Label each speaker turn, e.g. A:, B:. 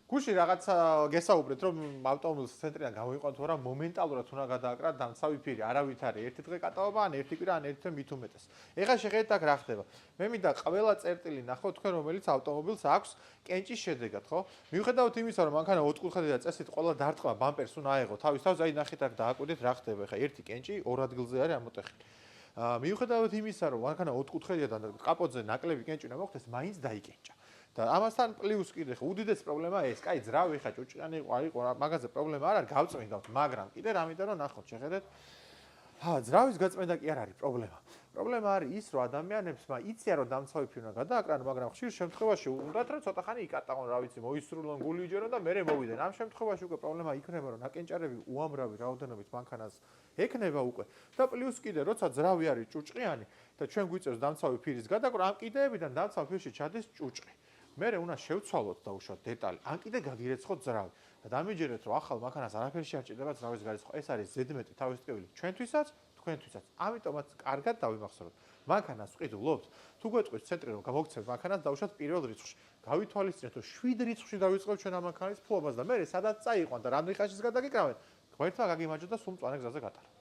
A: გუშინ რაღაცა გესაუბრეთ, რომ ავტომობილის ცენტრიდან გამოიყვანთ, თუ არა მომენტალურად უნდა გადააკრათ დამცავი ფირი, არავით არის ერთი დღე კატაობა, ან ერთი კვირა, ან ერთი თვე მით უმეტეს. ეხლა შეხედეთ აქ რა ხდება. მე მინდა ყველა წერტილი ნახო თქვენ, რომელიც ავტომობილს აქვს კენჭის შედეგად, ხო? მიუხედავად იმისა, რომ მანქანა 4 და წესით ყველა დარტყმა ბამპერს უნდა აეღო თავის თავს, აი ნახეთ აქ დააკვირდით რა ხდება. ეხლა ერთი კენჭი ორ ადგილზე არის ამოტეხილი. მიუხედავად იმისა, რომ მანქანა 4 და კაპოტზე ნაკლები კენჭი უნდა მოხდეს, მაინც დაიკენჭა. და ამასთან პლუს კიდე ხო უდიდეს პრობლემა ეს, კაი ძრავი ხა ჭუჭყანი იყო, მაგაზე პრობლემა არ არის, გავწმინდავთ, მაგრამ კიდე რამიდან რომ ნახოთ, შეხედეთ. ძრავის გაწმენდა კი არ არის პრობლემა. პრობლემა არის ის, რომ ადამიანებს იციან, რომ დამცავი ფირი უნდა გადააკრან, მაგრამ ხშირ შემთხვევაში უნდათ რომ ცოტა ხანი იკატაღონ, რა ვიცი, მოისრულონ, გული იჯერონ და მერე მოვიდნენ. ამ შემთხვევაში უკვე პრობლემა იქნება, რომ ნაკენჭარები უამრავი რაოდენობით მანქანას ექნება უკვე და პლუს კიდე როცა ძრავი არის ჭუჭყიანი და ჩვენ გვიწევს დამცავი ფირის გადაკრა, ამ კიდეებიდან დამცავ ფირში ჩადის ჭუჭყი. მერე უნდა შევცვალოთ და უშუალოდ დეტალი. ან კიდე გაგირეცხოთ ძრავი. და დამიჯერეთ, რომ ახალ მანქანას არაფერში არ ჭირდება ძრავის გარიცხვა. ეს არის ზედმეტი თავისწეველი ჩვენთვისაც, თქვენთვისაც. ამიტომაც კარგად დავიმახსოვროთ. მანქანას ვყიდულობთ, თუ გვეტყვის ცენტრი რომ გამოგცემთ მანქანას, დავუშვათ პირველ რიცხვში. გავითვალისწინეთ, რომ 7 რიცხვში დავიწყებთ ჩვენ ამ მანქანის ფლობას და მერე სადაც წაიყვან და რამდენი ხანშიც გადაგიკრავენ. გვერდმა გაგიმარჯვოთ და სულ მწვანე გზაზე გატაროთ.